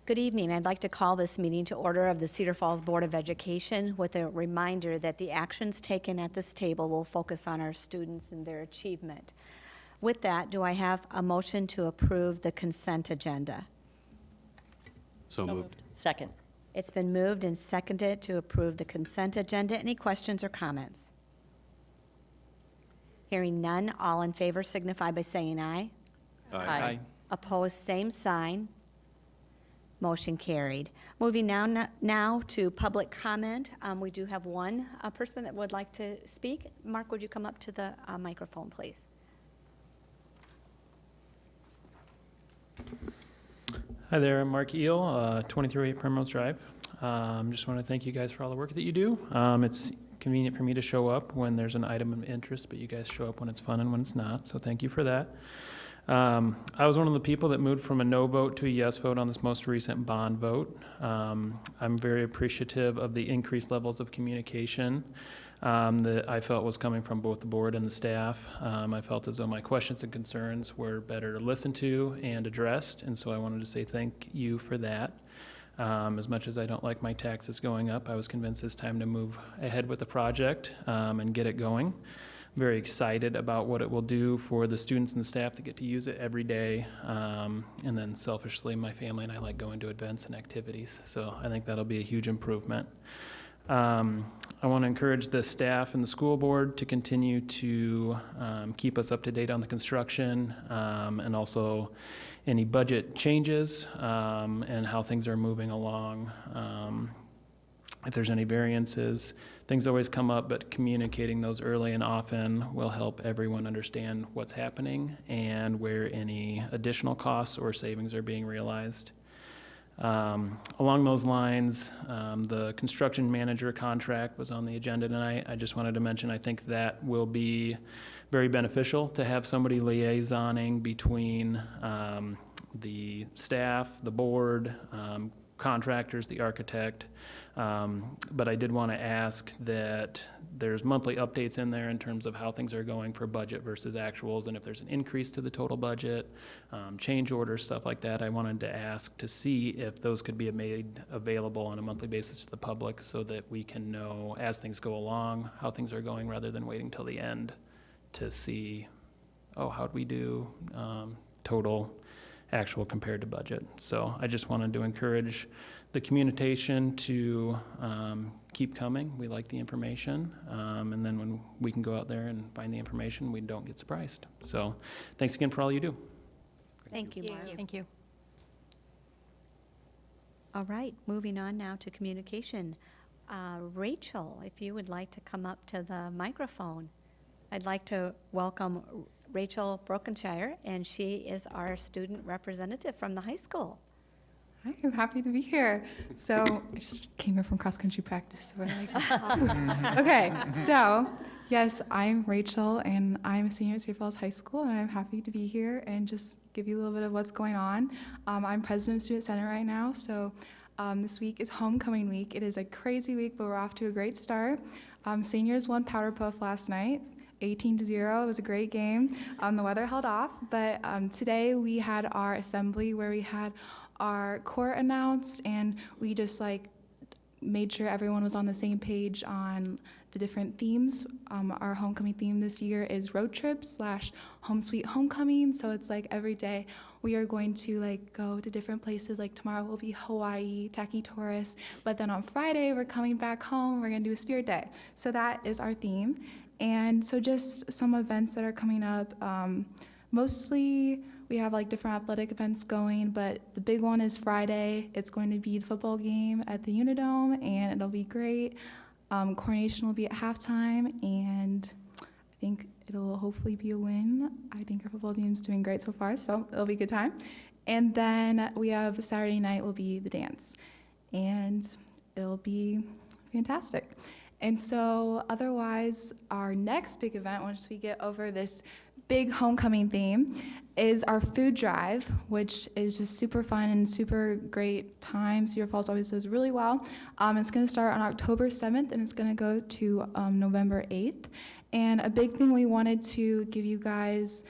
Good evening. I'd like to call this meeting to order of the Cedar Falls Board of Education with a reminder that the actions taken at this table will focus on our students and their achievement. With that, do I have a motion to approve the consent agenda? So moved. Second. It's been moved and seconded to approve the consent agenda. Any questions or comments? Hearing none, all in favor signify by saying aye. Aye. Opposed, same sign. Motion carried. Moving now to public comment. We do have one person that would like to speak. Mark, would you come up to the microphone, please? Hi there, I'm Mark Eel, 2308 Primrose Drive. Just want to thank you guys for all the work that you do. It's convenient for me to show up when there's an item of interest, but you guys show up when it's fun and when it's not, so thank you for that. I was one of the people that moved from a no vote to a yes vote on this most recent bond vote. I'm very appreciative of the increased levels of communication that I felt was coming from both the board and the staff. I felt as though my questions and concerns were better listened to and addressed, and so I wanted to say thank you for that. As much as I don't like my taxes going up, I was convinced it's time to move ahead with the project and get it going. Very excited about what it will do for the students and the staff that get to use it every day. And then selfishly, my family and I like going to events and activities. So I think that'll be a huge improvement. I want to encourage the staff and the school board to continue to keep us up to date on the construction and also any budget changes and how things are moving along. If there's any variances, things always come up, but communicating those early and often will help everyone understand what's happening and where any additional costs or savings are being realized. Along those lines, the construction manager contract was on the agenda tonight. I just wanted to mention, I think that will be very beneficial to have somebody liaisoning between the staff, the board, contractors, the architect. But I did want to ask that there's monthly updates in there in terms of how things are going for budget versus actuals, and if there's an increase to the total budget, change orders, stuff like that. I wanted to ask to see if those could be made available on a monthly basis to the public so that we can know as things go along how things are going rather than waiting till the end to see, oh, how'd we do total actual compared to budget. So I just wanted to encourage the communication to keep coming. We like the information, and then when we can go out there and find the information, we don't get surprised. So thanks again for all you do. Thank you, Mark. Thank you. All right, moving on now to communication. Rachel, if you would like to come up to the microphone. I'd like to welcome Rachel Brokenshire, and she is our student representative from the high school. Hi, I'm happy to be here. So I just came here from cross-country practice. So okay, so yes, I'm Rachel, and I'm a senior at Cedar Falls High School, and I'm happy to be here and just give you a little bit of what's going on. I'm president of Student Senate right now, so this week is homecoming week. It is a crazy week, but we're off to a great start. Seniors won Powder Puff last night. 18-0. It was a great game. The weather held off, but today we had our assembly where we had our court announced, and we just made sure everyone was on the same page on the different themes. Our homecoming theme this year is road trips / home sweet homecoming. So it's every day we are going to go to different places. Tomorrow will be Hawaii, Taki Taurus, but then on Friday we're coming back home. We're gonna do a spirit day. So that is our theme. And so just some events that are coming up. Mostly we have different athletic events going, but the big one is Friday. It's going to be the football game at the Unidome, and it'll be great. Coronation will be at halftime, and I think it'll hopefully be a win. I think our football team's doing great so far, so it'll be a good time. And then we have Saturday night will be the dance, and it'll be fantastic. And so otherwise, our next big event, once we get over this big homecoming theme, is our food drive, which is just super fun and super great time. Cedar Falls always does really well. It's going to start on October 7th, and it's going to go to November 8th. And a big thing we wanted to give you guys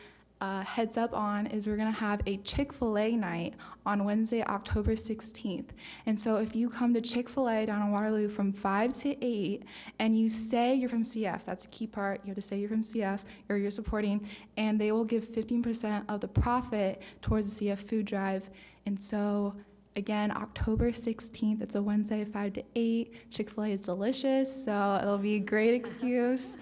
heads up on is we're going to have a Chick-fil-A night on Wednesday, October 16th. And so if you come to Chick-fil-A down in Waterloo from 5 to 8 and you say you're from CF, that's a key part, you have to say you're from CF or you're supporting, and they will give 15% of the profit towards the CF food drive. And so again, October 16th, it's a Wednesday, 5 to 8. Chick-fil-A is delicious, so it'll be a great excuse.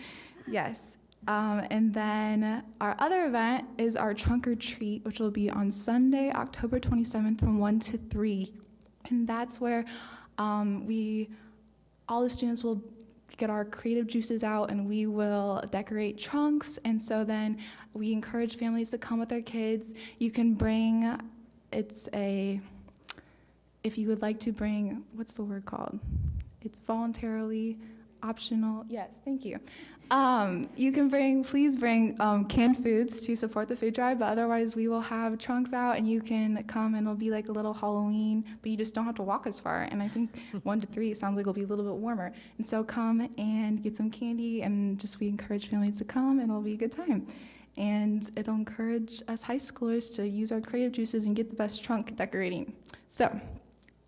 Yes. And then our other event is our Trunk or Treat, which will be on Sunday, October 27th from 1 to 3. And that's where all the students will get our creative juices out and we will decorate trunks. And so then we encourage families to come with their kids. You can bring, if you would like to bring, what's the word called? It's voluntarily optional. Yes, thank you. You can please bring canned foods to support the food drive, but otherwise we will have trunks out and you can come and it'll be like a little Halloween, but you just don't have to walk as far. And I think 1 to 3, it sounds like it'll be a little bit warmer. And so come and get some candy and we encourage families to come and it'll be a good time. And it'll encourage us high schoolers to use our creative juices and get the best trunk decorating. So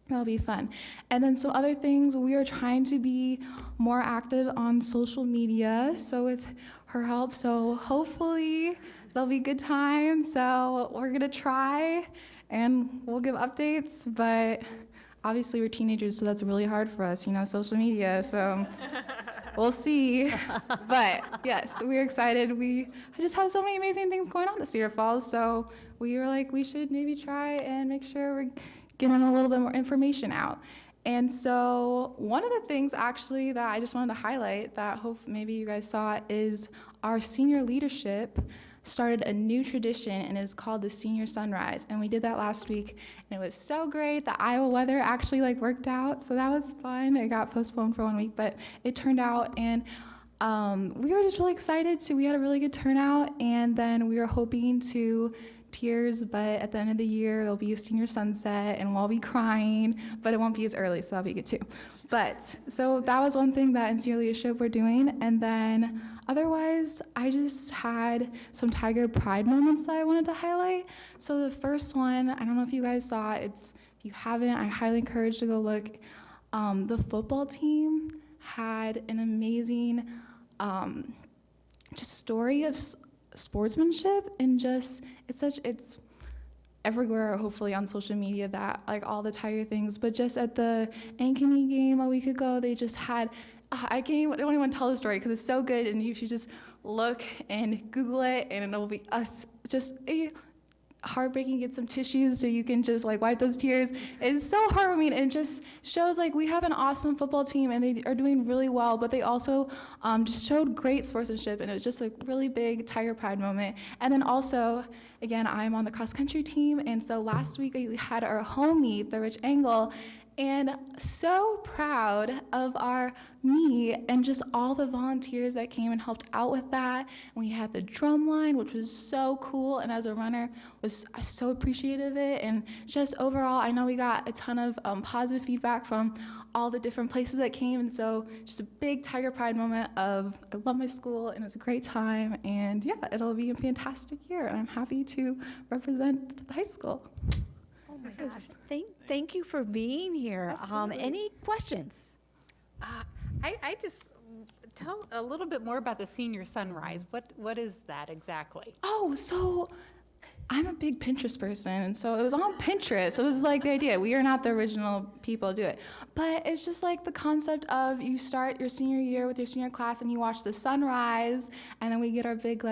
that'll be fun. And then some other things, we are trying to be more active on social media, so with her help, so hopefully it'll be a good time. So we're gonna try and we'll give updates, but obviously we're teenagers, so that's really hard for us, social media, so we'll see. But yes, we're excited. I just have so many amazing things going on at Cedar Falls, so we were like, we should maybe try and make sure we're getting a little bit more information out. And so one of the things actually that I just wanted to highlight that hope maybe you guys saw is our senior leadership started a new tradition and it's called the Senior Sunrise. And we did that last week and it was so great. The Iowa weather actually worked out, so that was fun. It got postponed for 1 week, but it turned out, and we were just really excited. So we had a really good turnout, and then we were hoping to tears, but at the end of the year there'll be a senior sunset and we'll all be crying, but it won't be as early, so that'll be good too. But so that was one thing that in senior leadership we're doing. And then otherwise I just had some Tiger Pride moments that I wanted to highlight. So the first one, I don't know if you guys saw it, if you haven't, I highly encourage you to go look. The football team had an amazing just story of sportsmanship, and it's everywhere, hopefully on social media, that all the Tiger things, but just at the Ankeny game a week ago, they just had, I don't even want to tell the story because it's so good, and you should just look and Google it, and it'll be us, just heartbreaking. Get some tissues so you can just wipe those tears. It's so heartwarming, and it just shows we have an awesome football team and they are doing really well, but they also just showed great sportsmanship, and it was just a really big Tiger Pride moment. And then also, again, I'm on the cross country team, and so last week we had our home meet, the Rich Angle, and so proud of our meet and just all the volunteers that came and helped out with that. We had the drum line, which was so cool, and as a runner was so appreciative of it. And just overall, I know we got a ton of positive feedback from all the different places that came, and so just a big Tiger Pride moment of I love my school and it was a great time, and yeah, it'll be a fantastic year, and I'm happy to represent the high school. Oh my gosh, thank you for being here. Any questions? I just tell a little bit more about the Senior Sunrise. What is that exactly? Oh, so I'm a big Pinterest person, and so it was on Pinterest. It was the idea. We are not the original people to do it, but it's just the concept of you start your senior year with your senior class and you watch the sunrise, and then we get our big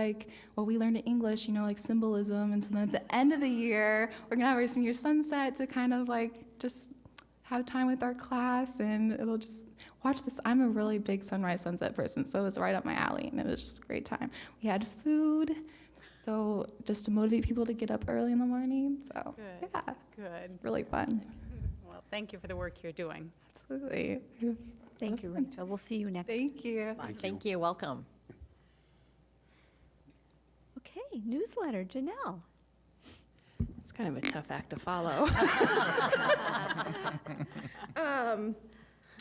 we learned in English, symbolism, and so then at the end of the year we're gonna have our senior sunset to kind of just have time with our class, and it'll just watch this. I'm a really big sunrise sunset person, so it was right up my alley, and it was just a great time. We had food. So just to motivate people to get up early in the morning. So good. Yeah, Good. It's really fun. Well, thank you for the work you're doing. Absolutely. Thank you, Rachel. We'll see you next. Thank you. Thank you. Welcome. Okay, newsletter, Janelle. It's kind of a tough act to follow.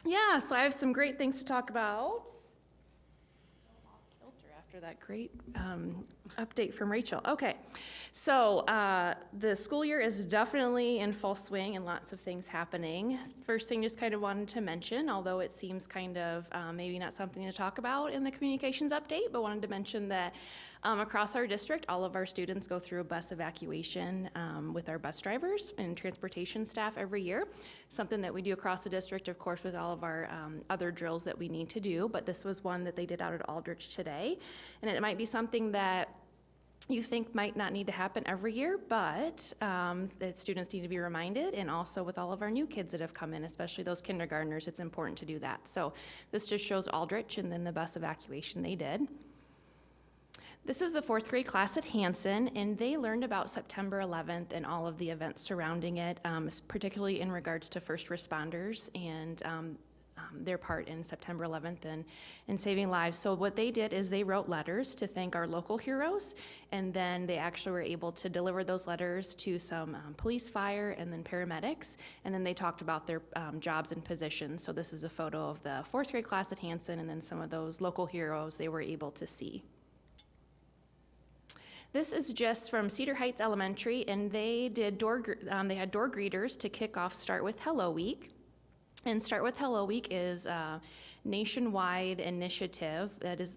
Yeah, so I have some great things to talk about. After that great update from Rachel. Okay, so the school year is definitely in full swing and lots of things happening. First thing, just kind of wanted to mention, although it seems kind of maybe not something to talk about in the communications update, but wanted to mention that across our district, all of our students go through a bus evacuation with our bus drivers and transportation staff every year. Something that we do across the district, of course, with all of our other drills that we need to do, but this was one that they did out at Aldrich today. And it might be something that you think might not need to happen every year, but that students need to be reminded, and also with all of our new kids that have come in, especially those kindergartners, it's important to do that. So this just shows Aldrich and then the bus evacuation they did. This is the 4th grade class at Hanson, and they learned about September 11th and all of the events surrounding it, particularly in regards to first responders and their part in September 11th and saving lives. So what they did is they wrote letters to thank our local heroes, and then they actually were able to deliver those letters to some police, fire, and then paramedics, and then they talked about their jobs and positions. So this is a photo of the 4th grade class at Hanson and then some of those local heroes they were able to see. This is just from Cedar Heights Elementary, and they did they had door greeters to kick off Start With Hello Week. And Start With Hello Week is a nationwide initiative that is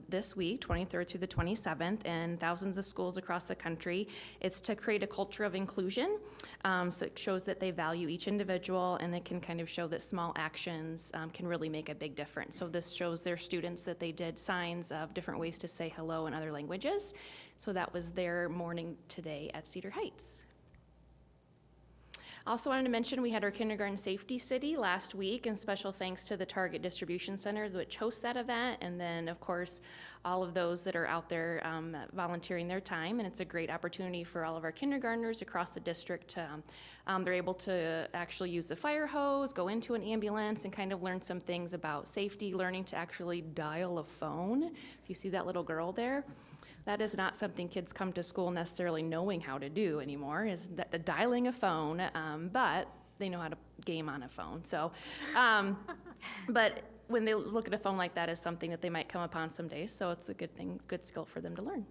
this week, 23rd through the 27th, in thousands of schools across the country. It's to create a culture of inclusion. So it shows that they value each individual, and it can kind of show that small actions can really make a big difference. So this shows their students that they did signs of different ways to say hello in other languages. So that was their morning today at Cedar Heights. Also wanted to mention we had our Kindergarten Safety City last week, and special thanks to the Target Distribution Center, which hosts that event, and then of course all of those that are out there volunteering their time. And it's a great opportunity for all of our kindergartners across the district to, they're able to actually use the fire hose, go into an ambulance, and kind of learn some things about safety, learning to actually dial a phone. If you see that little girl there, that is not something kids come to school necessarily knowing how to do anymore, is dialing a phone, but they know how to game on a phone. So, but when they look at a phone like that, is something that they might come upon someday, so it's a good thing, good skill for them to learn.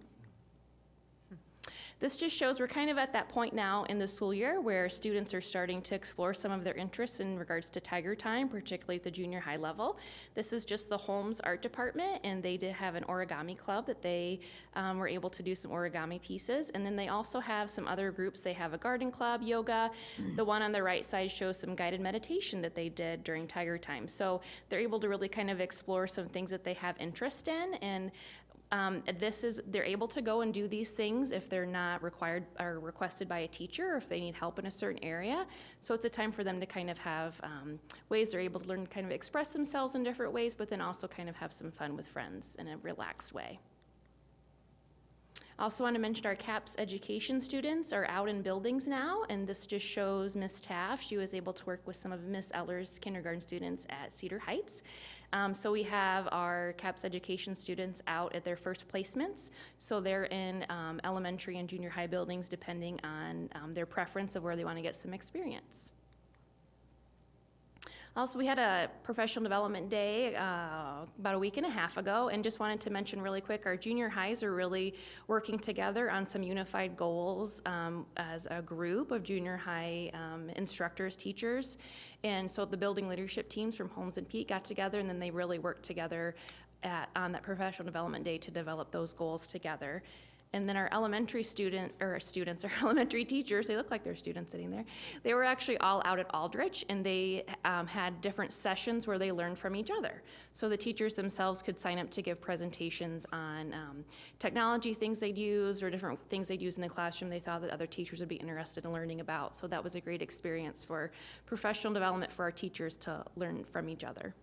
This just shows we're kind of at that point now in the school year where students are starting to explore some of their interests in regards to Tiger Time, particularly at the junior high level. This is just the Holmes Art Department, and they did have an origami club that they were able to do some origami pieces. And then they also have some other groups. They have a garden club, yoga. The one on the right side shows some guided meditation that they did during Tiger Time. So they're able to really kind of explore some things that they have interest in, and they're able to go and do these things if they're not required or requested by a teacher, or if they need help in a certain area. So it's a time for them to kind of have ways they're able to learn to kind of express themselves in different ways, but then also kind of have some fun with friends in a relaxed way. Also want to mention our CAPS education students are out in buildings now, and this just shows Miss Taff. She was able to work with some of Miss Eller's kindergarten students at Cedar Heights. So we have our CAPS education students out at their first placements. So they're in elementary and junior high buildings depending on their preference of where they want to get some experience. Also, we had a professional development day about a week and a half ago, and just wanted to mention really quick, our junior highs are really working together on some unified goals as a group of junior high instructors, teachers. And so the building leadership teams from Holmes and Pete got together, and then they really worked together on that professional development day to develop those goals together. And then our elementary our elementary teachers, they look like they're students sitting there. They were actually all out at Aldrich, and they had different sessions where they learned from each other. So the teachers themselves could sign up to give presentations on technology things they'd use, or different things they'd use in the classroom they thought that other teachers would be interested in learning about. So that was a great experience for professional development for our teachers to learn from each other.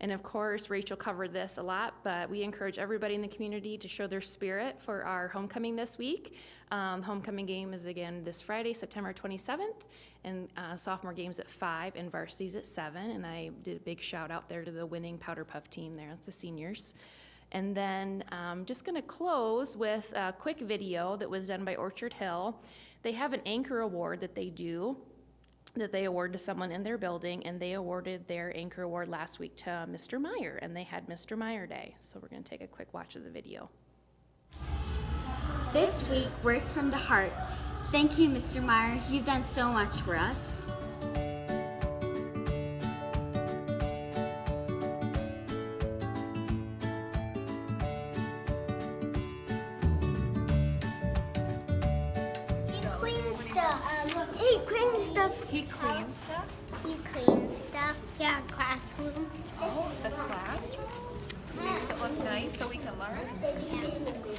And of course, Rachel covered this a lot, but we encourage everybody in the community to show their spirit for our homecoming this week. Homecoming game is again this Friday, September 27th, and sophomore games at 5 and varsities at 7. And I did a big shout out there to the winning Powder Puff team there. That's the seniors. And then I'm just gonna close with a quick video that was done by Orchard Hill. They have an anchor award that they do. that they award to someone in their building, and they awarded their Anchor Award last week to Mr. Meyer, and they had Mr. Meyer Day. So we're going to take a quick watch of the video. This week, Words from the Heart. Thank you, Mr. Meyer. You've done so much for us. He cleans stuff. He cleans stuff? He cleans stuff. Yeah, classroom. Oh, the classroom? Makes it look nice so we can learn?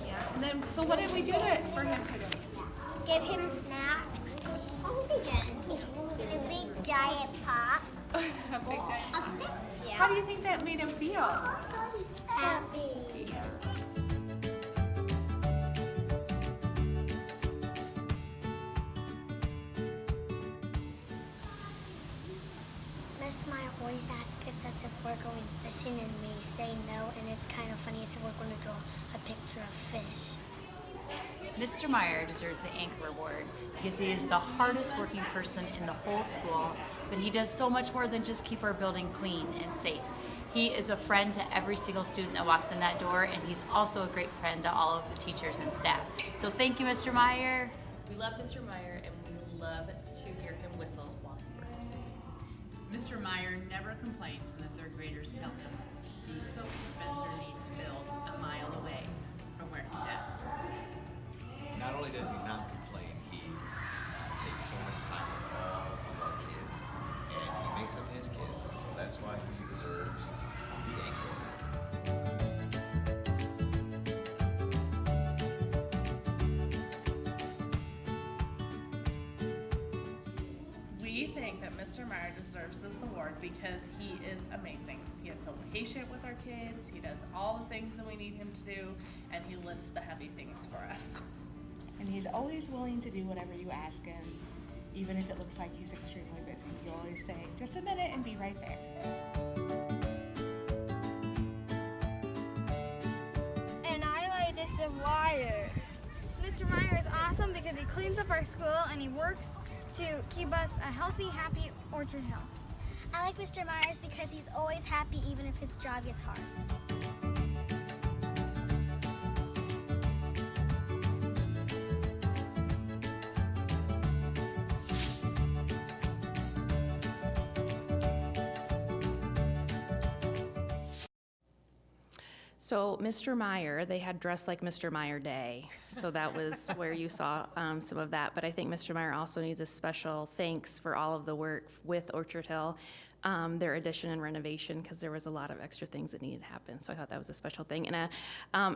Yeah. And then, so what did we do for him today? Give him snacks. A big giant pot. A big giant pot. Yeah. How do you think that made him feel? Happy. Miss Maya always asks us if we're going fishing, and we say no, and it's kind of funny, so we're going to draw a picture of fish. Mr. Meyer deserves the Anchor Award because he is the hardest working person in the whole school, but he does so much more than just keep our building clean and safe. He is a friend to every single student that walks in that door, and he's also a great friend to all of the teachers and staff. So thank you, Mr. Meyer. We love Mr. Meyer, and we love to hear him whistle while he works. Mr. Meyer never complains when the third graders tell him the soap dispenser needs filled a mile away from where he's at. Not only does he not complain, he takes so much time with all of our kids, and he makes them his kids, so that's why he deserves the Anchor. We think that Mr. Meyer deserves this award because he is amazing. He is so patient with our kids, he does all the things that we need him to do, and he lifts the heavy things for us. And he's always willing to do whatever you ask him, even if it looks like he's extremely busy. He'll always say, just a minute, and be right there. And I like Mr. Meyer. Mr. Meyer is awesome because he cleans up our school and he works to keep us a healthy, happy Orchard Hill. I like Mr. Myers because he's always happy even if his job gets hard. So Mr. Meyer, they had Dress Like Mr. Meyer Day. So that was where you saw some of that. But I think Mr. Meyer also needs a special thanks for all of the work with Orchard Hill, their addition and renovation, because there was a lot of extra things that needed to happen. So I thought that was a special thing. And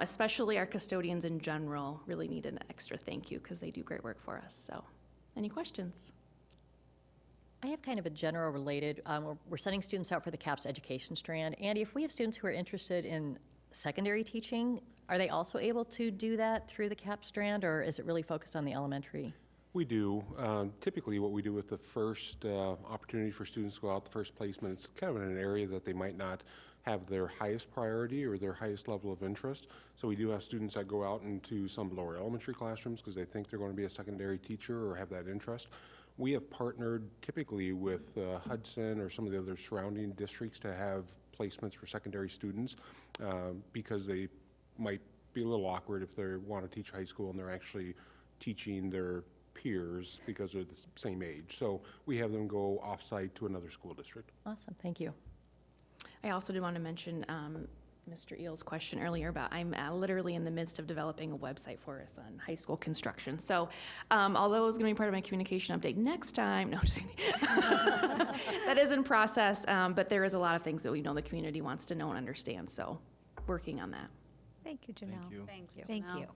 especially our custodians in general really need an extra thank you because they do great work for us. So any questions? I have kind of a general related, we're sending students out for the CAPS education strand. Andy, if we have students who are interested in secondary teaching, are they also able to do that through the CAP strand, or is it really focused on the elementary? We do. Typically what we do with the first opportunity for students to go out, the first placement, it's kind of in an area that they might not have their highest priority or their highest level of interest. So we do have students that go out into some lower elementary classrooms because they think they're going to be a secondary teacher or have that interest. We have partnered typically with Hudson or some of the other surrounding districts to have placements for secondary students because they might be a little awkward if they want to teach high school and they're actually teaching their peers because they're the same age. So we have them go off-site to another school district. Awesome, thank you. I also do want to mention Mr. Eel's question earlier about I'm literally in the midst of developing a website for us on high school construction. So although it's going to be part of my communication update next time, no, just kidding. That is in process, but there is a lot of things that we know the community wants to know and understand, so working on that. Thank you, Janelle. Thank you. Thanks, Thank Janelle. you.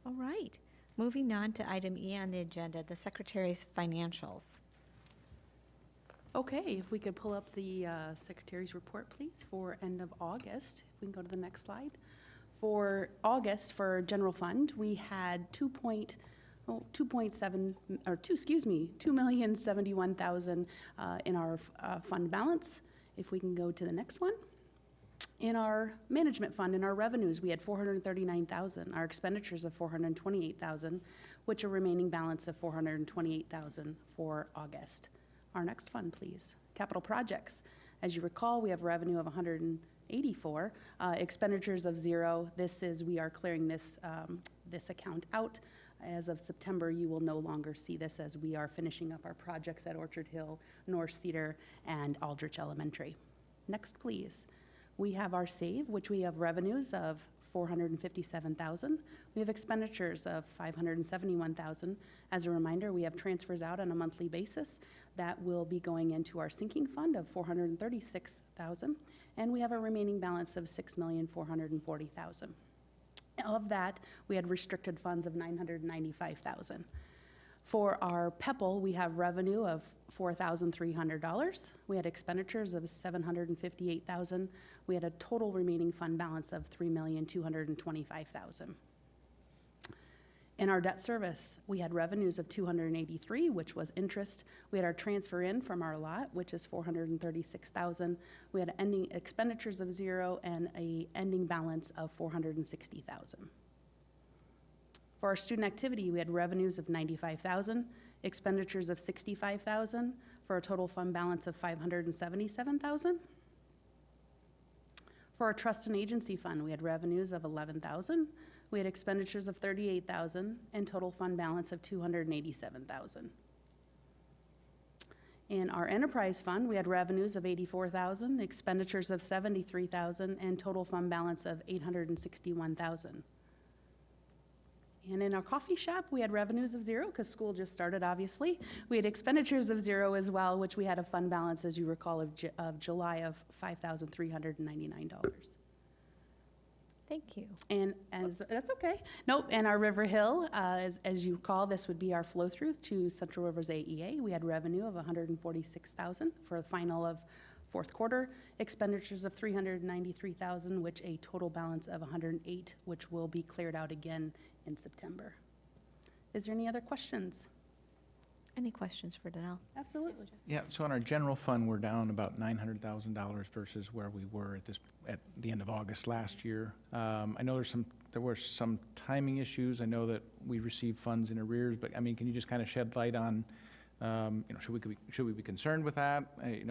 All right, moving on to item E on the agenda, the Secretary's financials. Okay, if we could pull up the Secretary's report, please, for end of August. If we can go to the next slide. For August, for general fund, we had $2,071,000 in our fund balance. If we can go to the next one. In our management fund, in our revenues, we had $439,000. Our expenditures of $428,000. which a remaining balance of $428,000 for August. Our next fund, please. Capital projects. As you recall, we have revenue of 184, expenditures of 0. This is, we are clearing this, this account out. As of September, you will no longer see this as we are finishing up our projects at Orchard Hill, North Cedar, and Aldrich Elementary. Next, please. We have our save, which we have revenues of $457,000. We have expenditures of $571,000. As a reminder, we have transfers out on a monthly basis that will be going into our sinking fund of $436,000, and we have a remaining balance of $6,440,000. Of that, we had restricted funds of $995,000. For our PEPL, we have revenue of $4,300. We had expenditures of $758,000. We had a total remaining fund balance of $3,225,000. In our debt service, we had revenues of $283,000, which was interest. We had our transfer in from our lot, which is $436,000. We had ending expenditures of $0 and a ending balance of $460,000. For our student activity, we had revenues of $95,000, expenditures of $65,000, for a total fund balance of $577,000. For our trust and agency fund, we had revenues of $11,000. We had expenditures of $38,000 and total fund balance of $287,000. In our enterprise fund, we had revenues of $84,000, expenditures of $73,000, and total fund balance of $861,000. And in our coffee shop, we had revenues of $0 because school just started, obviously. We had expenditures of $0 as well, which we had a fund balance, as you recall, of July of $5,399. Thank you. And that's okay. Nope. And our River Hill, as you recall, this would be our flow through to Central Rivers AEA. We had revenue of $146,000 for the final of fourth quarter, expenditures of $393,000, which a total balance of $108,000, which will be cleared out again in September. Is there any other questions? Any questions for Danelle? Absolutely. Yeah, so in our general fund, we're down about $900,000 versus where we were at the end of August last year. I know there were some timing issues. I know that we received funds in arrears, but I mean, can you just kind of shed light on, should we be concerned with that? It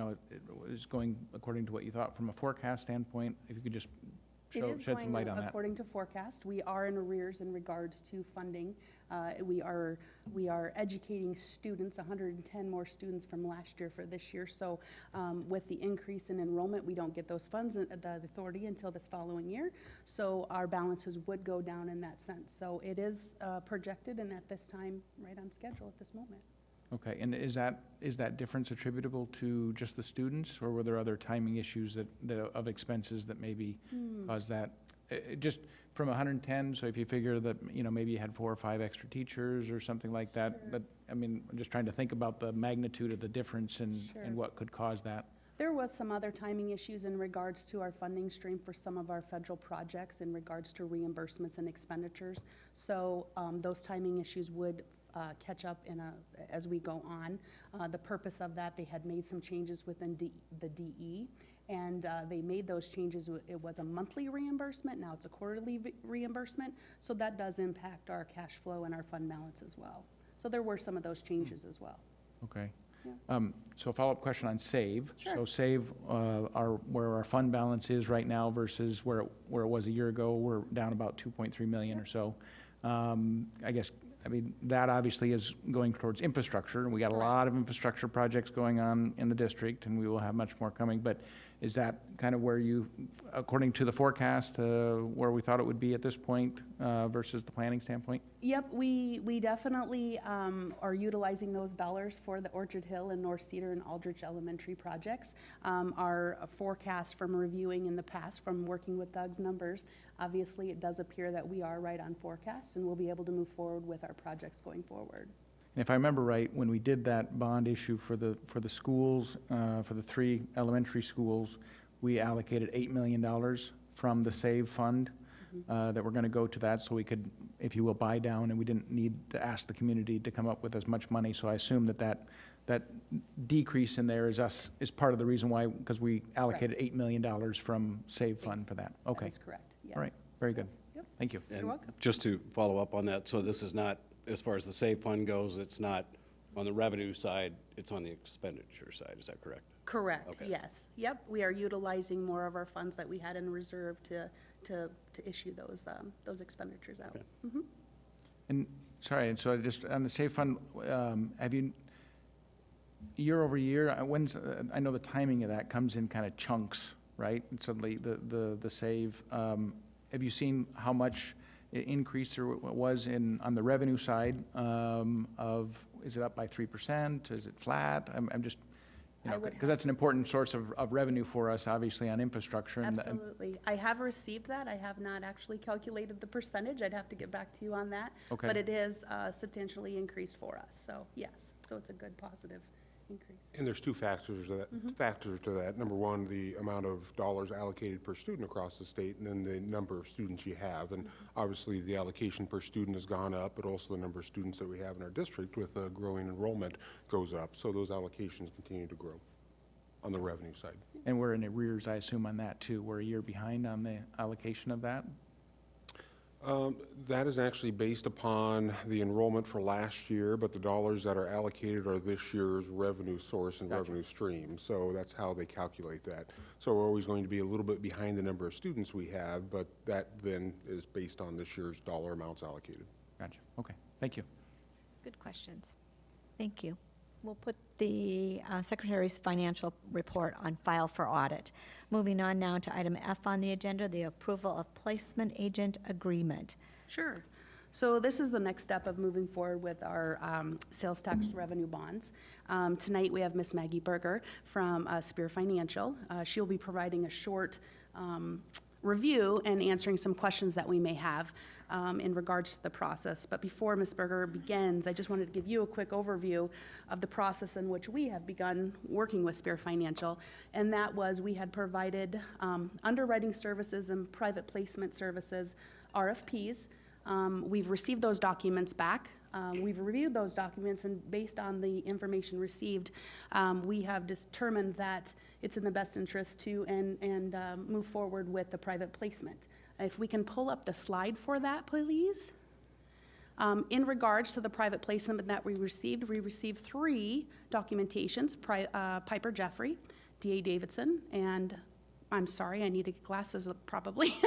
was going according to what you thought from a forecast standpoint. If you could just shed some light on that. According to forecast, we are in arrears in regards to funding. We are educating students, 110 more students from last year for this year. So with the increase in enrollment, we don't get those funds, the authority, until this following year. So our balances would go down in that sense. So it is projected and at this time right on schedule at this moment. Okay, and is that difference attributable to just the students, or were there other timing issues of expenses that maybe caused that? Just from 110, so if you figure that, maybe you had 4 or 5 extra teachers or something like that, Sure. but, I mean, I'm just trying to think about the magnitude of the difference and what could cause that. There was some other timing issues in regards to our funding stream for some of our federal projects in regards to reimbursements and expenditures. So those timing issues would catch up as we go on. The purpose of that, they had made some changes within the DE, and they made those changes. It was a monthly reimbursement, now it's a quarterly reimbursement, so that does impact our cash flow and our fund balance as well. So there were some of those changes as well. Okay. Yeah. So a follow-up question on SAVE. Sure. So SAVE, where our fund balance is right now versus where it was a year ago, we're down about 2.3 million or so. I mean, that obviously is going towards infrastructure, and we got a lot of infrastructure projects going on in the district, and we will have much more coming. But is that kind of where you, according to the forecast, where we thought it would be at this point versus the planning standpoint? Yep, we definitely are utilizing those dollars for the Orchard Hill and North Cedar and Aldrich Elementary projects. Our forecast from reviewing in the past, from working with Doug's numbers, obviously it does appear that we are right on forecast, and we'll be able to move forward with our projects going forward. And if I remember right, when we did that bond issue for the schools, for the 3 elementary schools, we allocated $8 million from the SAVE fund that we're going to go to that, so we could, if you will, buy down, and we didn't need to ask the community to come up with as much money. So I assume that decrease in there is part of the reason why, because we allocated $8 million from SAVE fund for that. Okay. That is correct, yes. All right, very good. Yep. Thank you. And You're welcome. just to follow up on that, so this is not as far as the save fund goes, it's not on the revenue side, it's on the expenditure side, is that correct? Correct, Okay. yes. Yep, we are utilizing more of our funds that we had in reserve to issue those expenditures out. Mhm. And, sorry, and so just on the save fund, have you, year over year, I know the timing of that comes in kind of chunks, right? And suddenly the save, have you seen how much increase there was on the revenue side is it up by 3%? Is it flat? I'm just, because that's an important source of revenue for us, obviously, on infrastructure. Absolutely. I have received that. I have not actually calculated the percentage. I'd have to get back to you on that. Okay. But it is substantially increased for us, so yes. So it's a good positive increase. And there's two factors to that. Number one, the amount of dollars allocated per student across the state, and then the number of students you have. And obviously, the allocation per student has gone up, but also the number of students that we have in our district with growing enrollment goes up. So those allocations continue to grow on the revenue side. And we're in arrears, I assume, on that too. We're a year behind on the allocation of that? That is actually based upon the enrollment for last year, but the dollars that are allocated are this year's revenue source and revenue stream. So that's how they calculate that. So we're always going to be a little bit behind the number of students we have, but that then is based on this year's dollar amounts allocated. Gotcha. Okay. Thank you. Good questions. Thank you. We'll put the Secretary's financial report on file for audit. Moving on now to item F on the agenda, the approval of placement agent agreement. Sure. So this is the next step of moving forward with our sales tax revenue bonds. Tonight we have Miss Maggie Berger from Spear Financial. She'll be providing a short review and answering some questions that we may have in regards to the process. But before Ms. Berger begins, I just wanted to give you a quick overview of the process in which we have begun working with Spear Financial. And that was we had provided underwriting services and private placement services, RFPs. We've received those documents back. We've reviewed those documents, and based on the information received, we have determined that it's in the best interest to move forward with the private placement. If we can pull up the slide for that, please. In regards to the private placement that we received 3 documentations, Piper Jeffrey, D.A. Davidson, and I'm sorry, I need to get glasses probably,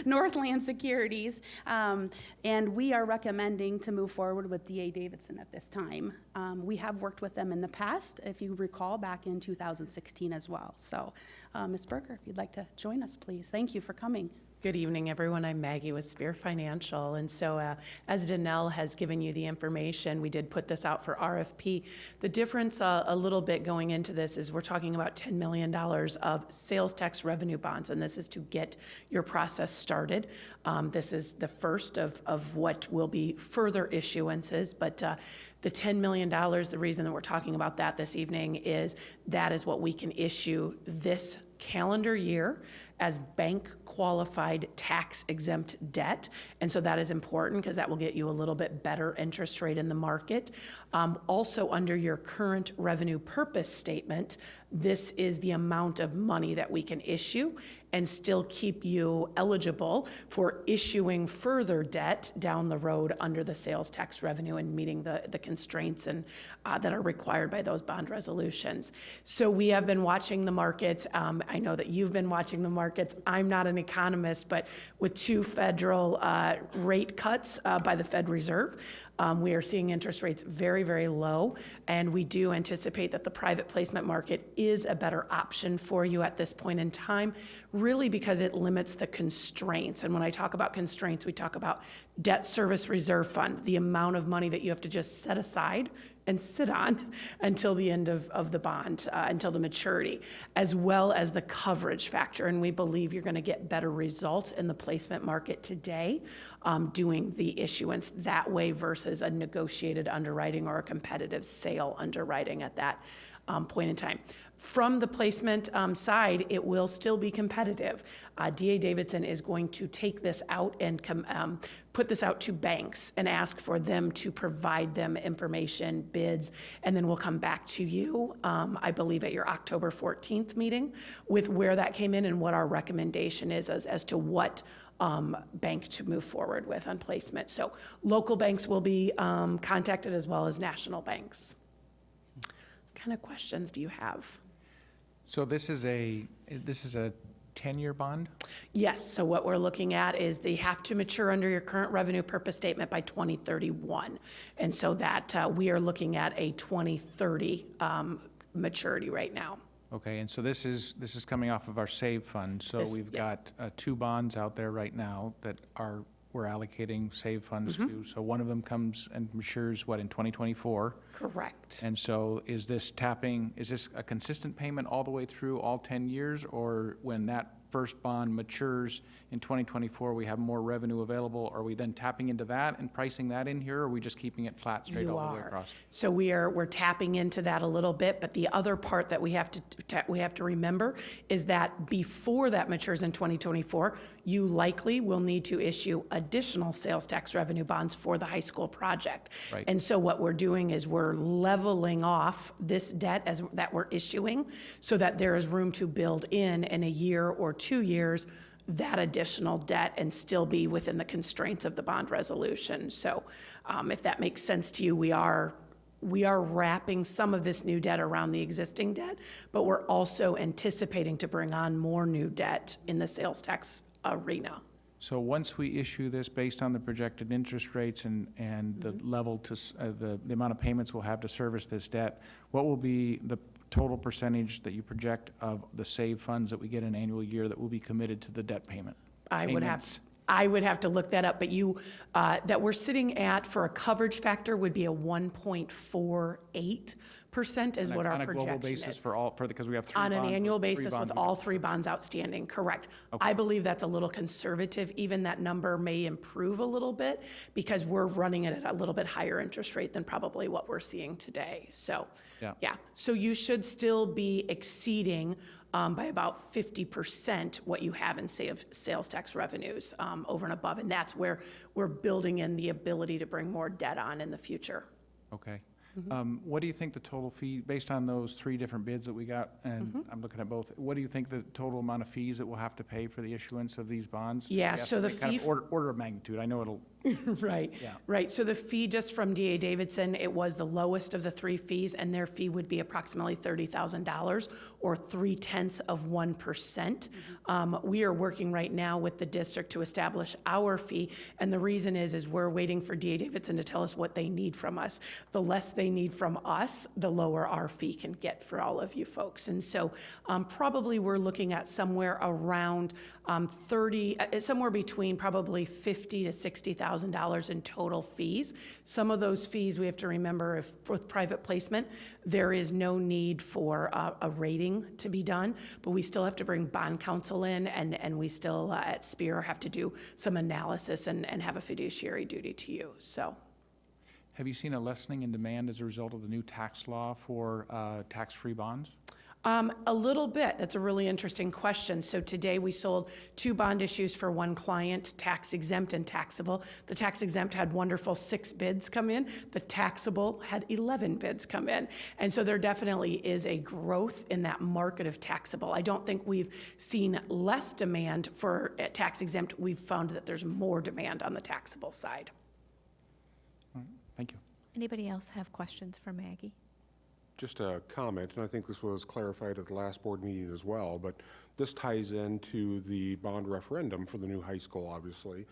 Northland Securities, and we are recommending to move forward with D.A. Davidson at this time. We have worked with them in the past, if you recall, back in 2016 as well. So, Ms. Berger, if you'd like to join us, please. Thank you for coming. Good evening, everyone. I'm Maggie with Spear Financial. And so as Danelle has given you the information, we did put this out for RFP. The difference a little bit going into this is we're talking about $10 million of sales tax revenue bonds, and this is to get your process started. This is the first of what will be further issuances, but the $10 million, the reason that we're talking about that this evening is that is what we can issue this calendar year as bank qualified tax exempt debt. And so that is important because that will get you a little bit better interest rate in the market. Also under your current revenue purpose statement, this is the amount of money that we can issue and still keep you eligible for issuing further debt down the road under the sales tax revenue and meeting the constraints and that are required by those bond resolutions. So we have been watching the markets. I know that you've been watching the markets. I'm not an economist, but with 2 federal rate cuts by the Fed Reserve, we are seeing interest rates very, very low, and we do anticipate that the private placement market is a better option for you at this point in time, really because it limits the constraints. And when I talk about constraints, we talk about debt service reserve fund, the amount of money that you have to just set aside and sit on until the end of the bond, until the maturity, as well as the coverage factor. And we believe you're going to get better results in the placement market today doing the issuance that way versus a negotiated underwriting or a competitive sale underwriting at that point in time. From the placement side, it will still be competitive. DA Davidson is going to take this out and put this out to banks and ask for them to provide them information, bids, and then we'll come back to you, I believe at your October 14th meeting, with where that came in and what our recommendation is as to what bank to move forward with on placement. So local banks will be contacted as well as national banks. What kind of questions do you have? So this is a 10-year bond? Yes, so what we're looking at is they have to mature under your current revenue purpose statement by 2031. And so that we are looking at a 2030 maturity right now. Okay, and so this is coming off of our SAVE fund. So we've got 2 bonds out there right now that we're allocating SAVE funds to. So one of them comes and matures, what, in 2024? Correct. And so is this a consistent payment all the way through all 10 years? Or when that first bond matures in 2024, we have more revenue available? Are we then tapping into that and pricing that in here, or are we just keeping it flat straight all the way across? So we're tapping into that a little bit, but the other part that we have to remember is that before that matures in 2024, you likely will need to issue additional sales tax revenue bonds for the high school project. Right. And so what we're doing is we're leveling off this debt that we're issuing so that there is room to build in a year or 2 years that additional debt and still be within the constraints of the bond resolution. So if that makes sense to you, we are wrapping some of this new debt around the existing debt, but we're also anticipating to bring on more new debt in the sales tax arena. So once we issue this based on the projected interest rates and the level to the amount of payments we'll have to service this debt, what will be the total percentage that you project of the SAVE funds that we get in an annual year that will be committed to the debt payment? I would have to look that up, but that we're sitting at for a coverage factor would be a 1.48% is what our projection is. On a global basis because we have 3 on bonds. an annual basis with all 3 bonds outstanding, correct. Okay. I believe that's a little conservative. Even that number may improve a little bit because we're running it at a little bit higher interest rate than probably what we're seeing today. So, yeah. So you should still be exceeding by about 50% what you have in sales tax revenues over and above. And that's where we're building in the ability to bring more debt on in the future. Okay. What do you think the total fee, based on those 3 different bids that we got, and I'm looking at both, what do you think the total amount of fees that we'll have to pay for the issuance of these bonds? Yeah, so the kind fee... of order of magnitude, I know it'll... Right, Yeah. right. So the fee just from DA Davidson, it was the lowest of the 3 fees, and their fee would be approximately $30,000 or 0.3%. We are working right now with the district to establish our fee, and the reason is we're waiting for DA Davidson to tell us what they need from us. The less they need from us, the lower our fee can get for all of you folks. And so probably we're looking at somewhere around somewhere between probably $50,000 to $60,000 in total fees. Some of those fees, we have to remember, with private placement, there is no need for a rating to be done, but we still have to bring bond counsel in, and we still at SPEAR have to do some analysis and have a fiduciary duty to you. So. Have you seen a lessening in demand as a result of the new tax law for tax-free bonds? A little bit. That's a really interesting question. So today we sold 2 bond issues for 1 client, tax exempt and taxable. The tax exempt had wonderful 6 bids come in. The taxable had 11 bids come in. And so there definitely is a growth in that market of taxable. I don't think we've seen less demand for tax exempt. We've found that there's more demand on the taxable side. All right. Thank you. Anybody else have questions for Maggie? Just a comment, and I think this was clarified at the last board meeting as well, but this ties into the bond referendum for the new high school, obviously.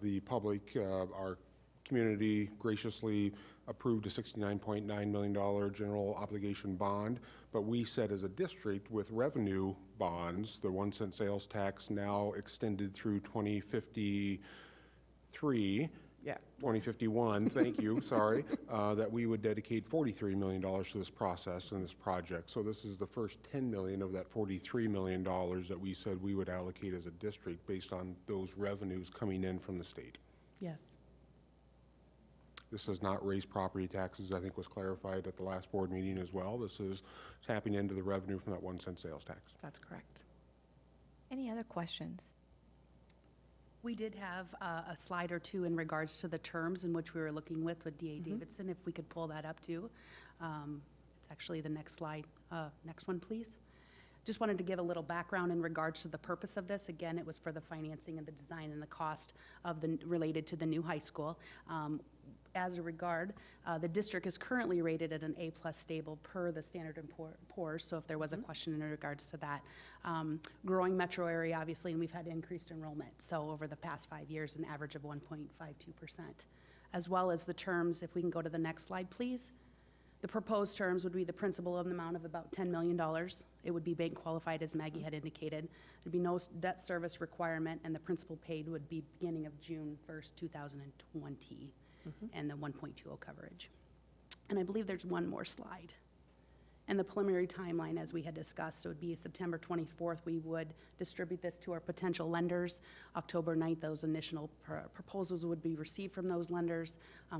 The public, our community graciously approved a $69.9 million general obligation bond, but we said as a district with revenue bonds, the 1-cent sales tax now extended through 2053, 2051, thank you, sorry, that we would dedicate $43 million to this process and this project. So this is the first $10 million of that $43 million that we said we would allocate as a district based on those revenues coming in from the state. Yes. This does not raise property taxes, I think was clarified at the last board meeting as well. This is tapping into the revenue from that 1 cent sales tax. That's correct. Any other questions? We did have a slide or two in regards to the terms in which we were looking with DA Davidson, if we could pull that up too. It's actually the next slide. Next one, please. Just wanted to give a little background in regards to the purpose of this. Again, it was for the financing and the design and the cost of related to the new high school. As a regard, the district is currently rated at an A+ stable per the Standard & Poor's, so if there was a question in regards to that. Growing metro area, obviously, and we've had increased enrollment, so over the past 5 years, an average of 1.52%. As well as the terms, if we can go to the next slide, please. The proposed terms would be the principal amount of about $10 million. It would be bank qualified, as Maggie had indicated. There'd be no debt service requirement, and the principal paid would be beginning of June 1st, 2020. And the 1.20 coverage. And I believe there's one more slide. And the preliminary timeline, as we had discussed, it would be September 24th. We would distribute this to our potential lenders. October 9th, those initial proposals would be received from those lenders.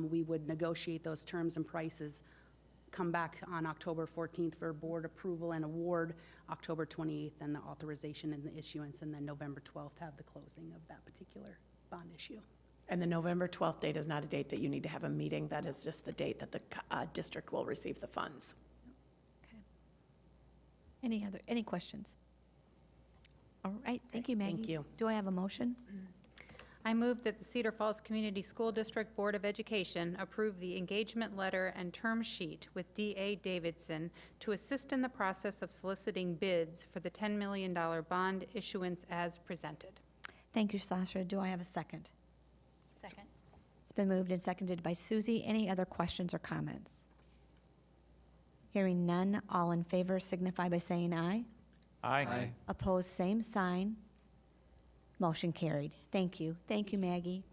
We would negotiate those terms and prices, come back on October 14th for board approval and award, October 28th, and the authorization and the issuance, and then November 12th have the closing of that particular bond issue. And the November 12th date is not a date that you need to have a meeting. That is just the date that the district will receive the funds. Okay. Any questions? All right, thank you, Maggie. Thank you. Do I have a motion? I move that the Cedar Falls Community School District Board of Education approve the engagement letter and term sheet with DA Davidson to assist in the process of soliciting bids for the $10 million bond issuance as presented. Thank you, Sasha. Do I have a second? Second. It's been moved and seconded by Susie. Any other questions or comments? Hearing none, all in favor signify by saying aye. Aye. Opposed, same sign. Motion carried. Thank you. Thank you, Maggie.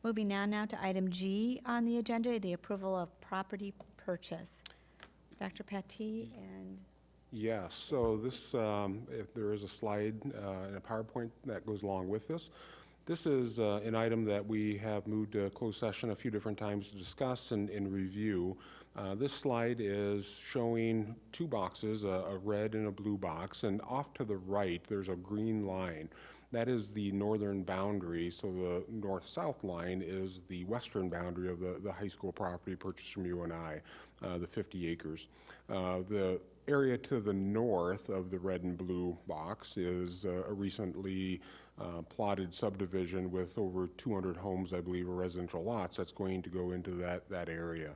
Moving now to item G on the agenda, the approval of property purchase. Dr. Pattee and... Yes, so this, if there is a slide and a PowerPoint that goes along with this. This is an item that we have moved to closed session a few different times to discuss and review. This slide is showing two boxes, a red and a blue box, and off to the right there's a green line. That is the northern boundary, so the north-south line is the western boundary of the high school property purchased from UNI, the 50 acres. The area to the north of the red and blue box is a recently plotted subdivision with over 200 homes, I believe, or residential lots that's going to go into that area.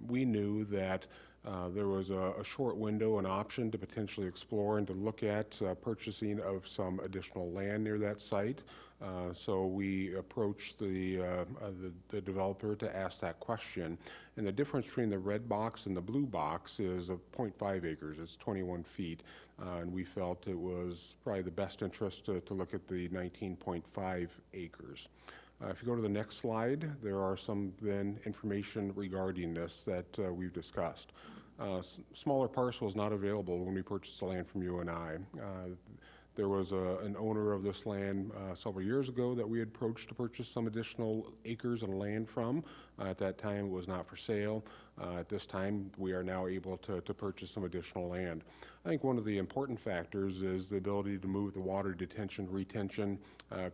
We knew that there was a short window, an option to potentially explore and to look at purchasing of some additional land near that site. So we approached the developer to ask that question. And the difference between the red box and the blue box is of 0.5 acres. It's 21 feet. And we felt it was probably the best interest to look at the 19.5 acres. If you go to the next slide, there are some then information regarding this that we've discussed. Smaller parcel is not available when we purchased the land from UNI. There was an owner of this land several years ago that we had approached to purchase some additional acres and land from. At that time, it was not for sale. At this time, we are now able to purchase some additional land. I think one of the important factors is the ability to move the water detention, retention.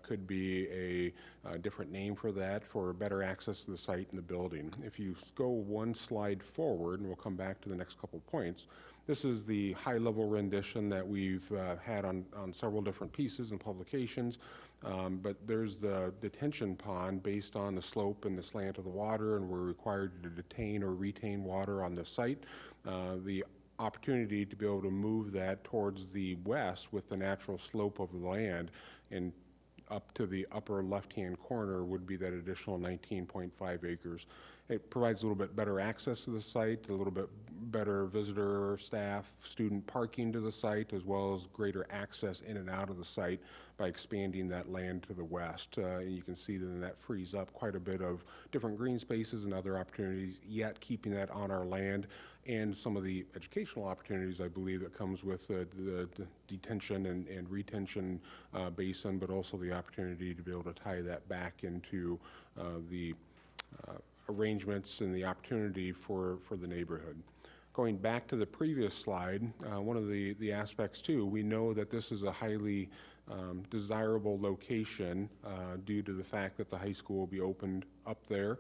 Could be a different name for that, for better access to the site and the building. If you go one slide forward, and we'll come back to the next couple of points, this is the high-level rendition that we've had on several different pieces and publications. But there's the detention pond based on the slope and the slant of the water, and we're required to detain or retain water on the site. The opportunity to be able to move that towards the west with the natural slope of the land and up to the upper left-hand corner would be that additional 19.5 acres. It provides a little bit better access to the site, a little bit better visitor, staff, student parking to the site, as well as greater access in and out of the site by expanding that land to the west. And you can see that frees up quite a bit of different green spaces and other opportunities, yet keeping that on our land, and some of the educational opportunities, I believe, that comes with the detention and retention basin, but also the opportunity to be able to tie that back into the arrangements and the opportunity for the neighborhood. Going back to the previous slide, one of the aspects too, we know that this is a highly desirable location due to the fact that the high school will be opened up there,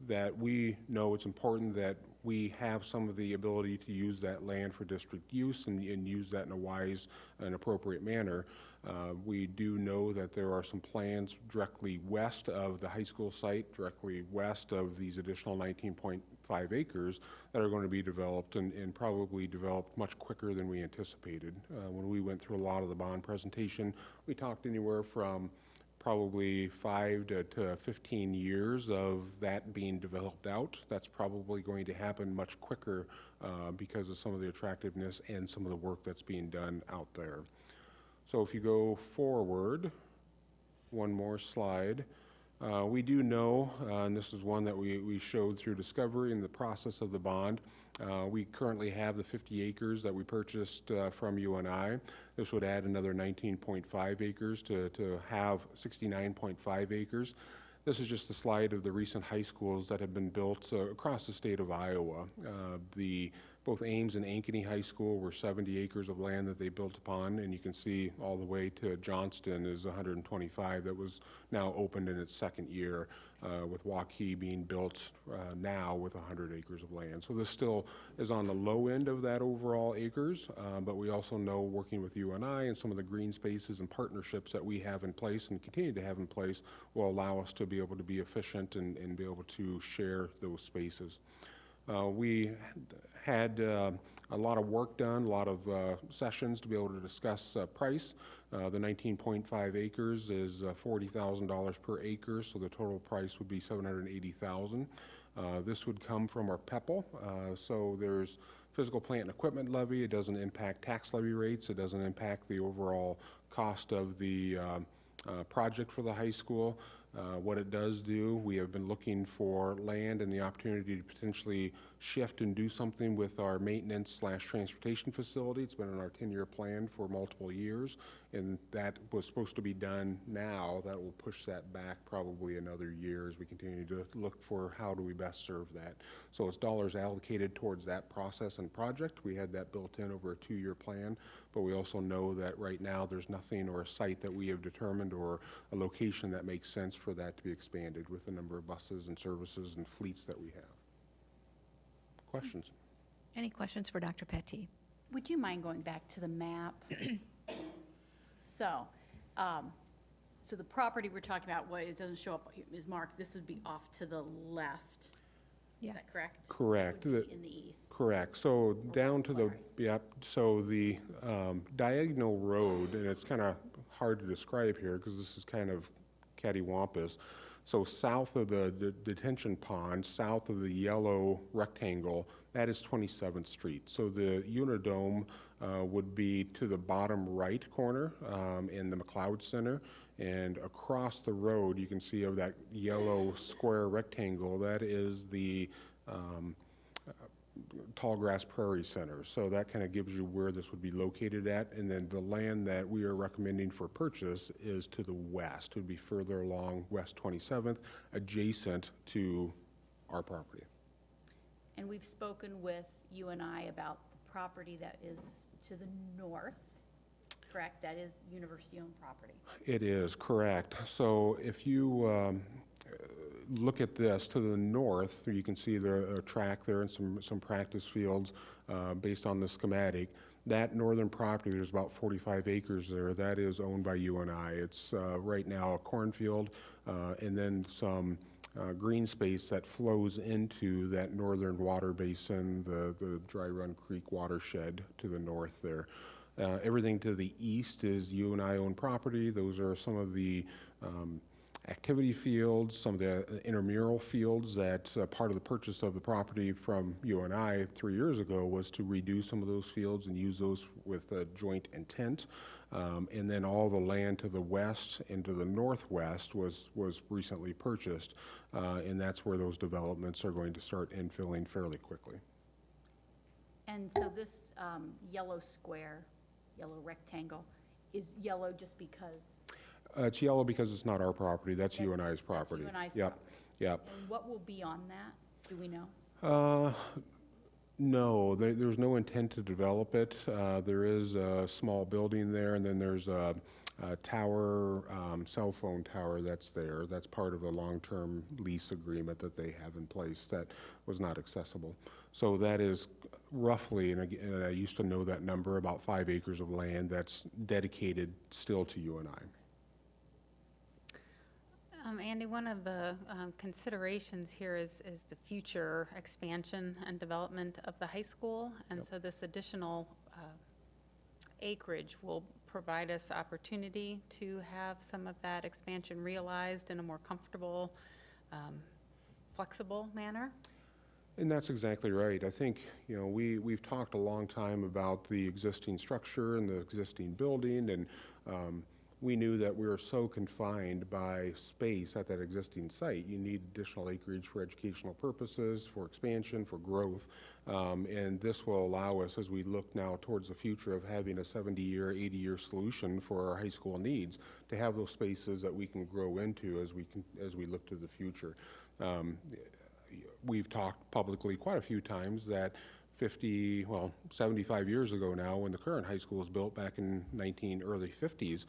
that we know it's important that we have some of the ability to use that land for district use and use that in a wise and appropriate manner. We do know that there are some plans directly west of the high school site, directly west of these additional 19.5 acres that are going to be developed and probably developed much quicker than we anticipated. When we went through a lot of the bond presentation, we talked anywhere from probably 5 to 15 years of that being developed out. That's probably going to happen much quicker because of some of the attractiveness and some of the work that's being done out there. So if you go forward, one more slide, we do know, and this is one that we showed through discovery in the process of the bond, we currently have the 50 acres that we purchased from UNI. This would add another 19.5 acres to have 69.5 acres. This is just a slide of the recent high schools that have been built across the state of Iowa. Both Ames and Ankeny High School were 70 acres of land that they built upon, and you can see all the way to Johnston is 125 that was now opened in its second year, with Waukee being built now with 100 acres of land. So this still is on the low end of that overall acres, but we also know, working with UNI and some of the green spaces and partnerships that we have in place and continue to have in place, will allow us to be able to be efficient and be able to share those spaces. We had a lot of work done, a lot of sessions to be able to discuss price. The 19.5 acres is $40,000 per acre, so the total price would be $780,000. This would come from our PEPL, so there's physical plant and equipment levy. It doesn't impact tax levy rates. It doesn't impact the overall cost of the project for the high school. What it does do, we have been looking for land and the opportunity to potentially shift and do something with our maintenance/transportation facility. It's been in our 10-year plan for multiple years, and that was supposed to be done now. That will push that back probably another year as we continue to look for how do we best serve that. So it's dollars allocated towards that process and project. We had that built in over a 2-year plan, but we also know that right now there's nothing or a site that we have determined or a location that makes sense for that to be expanded with the number of buses and services and fleets that we have. Questions? Any questions for Dr. Petit? Would you mind going back to the map? So the property we're talking about, it doesn't show up, is marked, this would be off to the left. Yes. Is that correct? Correct. It would be in the east. Correct. So down to the, yep, so the diagonal road, and it's kind of hard to describe here because this is kind of cattywampus. So south of the detention pond, south of the yellow rectangle, that is 27th Street. So the Unidome would be to the bottom right corner in the McLeod Center. And across the road, you can see of that yellow square rectangle, that is the Tallgrass Prairie Center. So that kind of gives you where this would be located at. And then the land that we are recommending for purchase is to the west. It would be further along West 27th, adjacent to our property. And we've spoken with UNI about the property that is to the north, correct? That is university-owned property. It is, correct. So if you look at this to the north, you can see a track there and some practice fields based on the schematic. That northern property, there's about 45 acres there, that is owned by UNI. It's right now a cornfield and then some green space that flows into that northern water basin, the Dry Run Creek watershed to the north there. Everything to the east is UNI-owned property. Those are some of the activity fields, some of the intramural fields that part of the purchase of the property from UNI 3 years ago was to redo some of those fields and use those with a joint intent. And then all the land to the west and to the northwest was recently purchased. And that's where those developments are going to start infilling fairly quickly. And so this yellow square, yellow rectangle, is yellow just because? It's yellow because it's not our property. That's UNI's property. That's UNI's yep. property. Yeah. And what will be on that? Do we know? No, there's no intent to develop it. There is a small building there, and then there's a tower, cell phone tower that's there. That's part of a long-term lease agreement that they have in place that was not accessible. So that is roughly, and again, I used to know that number, about 5 acres of land that's dedicated still to UNI. Andy, one of the considerations here is the future expansion and development of the high school. And so this additional acreage will provide us opportunity to have some of that expansion realized in a more comfortable, flexible manner. And that's exactly right. I think, you know, we've talked a long time about the existing structure and the existing building, and we knew that we were so confined by space at that existing site. You need additional acreage for educational purposes, for expansion, for growth, and this will allow us, as we look now towards the future of having a 70-year, 80-year solution for our high school needs, to have those spaces that we can grow into as we look to the future. We've talked publicly quite a few times that 75 years ago now, when the current high school was built back in early 50s,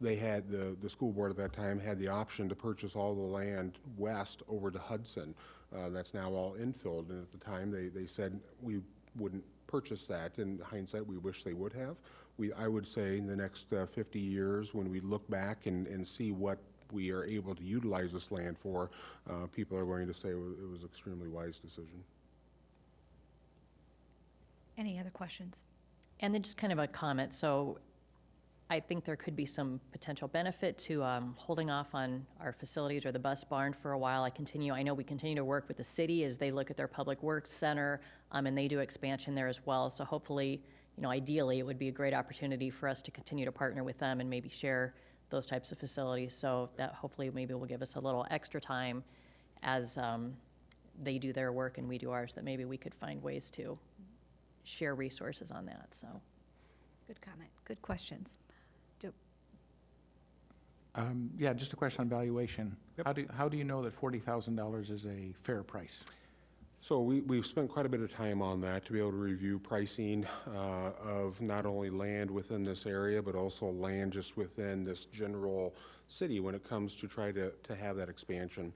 they had, the school board at that time had the option to purchase all the land west over to Hudson. That's now all infilled, and at the time they said we wouldn't purchase that. In hindsight, we wish they would have. I would say in the next 50 years, when we look back and see what we are able to utilize this land for, people are going to say it was an extremely wise decision. Any other questions? And then just kind of a comment. So I think there could be some potential benefit to holding off on our facilities or the bus barn for a while. I know we continue to work with the city as they look at their public works center, and they do expansion there as well. So hopefully, you know, ideally, it would be a great opportunity for us to continue to partner with them and maybe share those types of facilities. So that hopefully maybe will give us a little extra time as they do their work and we do ours, that maybe we could find ways to share resources on that. So, good comment. Good questions. Yeah, just a question on valuation. Yep. How do you know that $40,000 is a fair price? So we've spent quite a bit of time on that to be able to review pricing of not only land within this area, but also land just within this general city when it comes to try to have that expansion.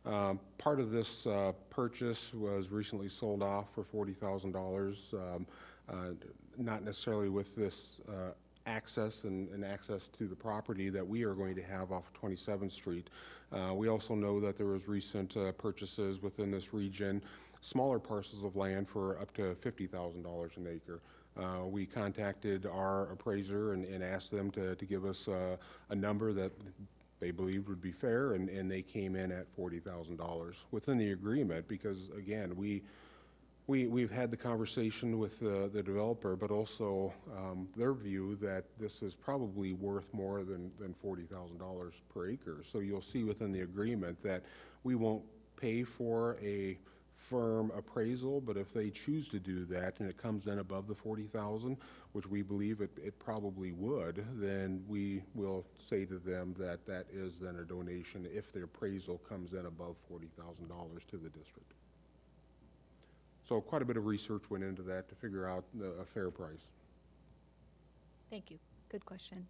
Part of this purchase was recently sold off for $40,000, not necessarily with this access and access to the property that we are going to have off of 27th Street. We also know that there was recent purchases within this region, smaller parcels of land for up to $50,000 an acre. We contacted our appraiser and asked them to give us a number that they believed would be fair, and they came in at $40,000 within the agreement, because again, we've had the conversation with the developer, but also their view that this is probably worth more than $40,000 per acre. So you'll see within the agreement that we won't pay for a firm appraisal, but if they choose to do that and it comes in above the $40,000, which we believe it probably would, then we will say to them that that is then a donation if the appraisal comes in above $40,000 to the district. So quite a bit of research went into that to figure out a fair price. Thank you. Good question.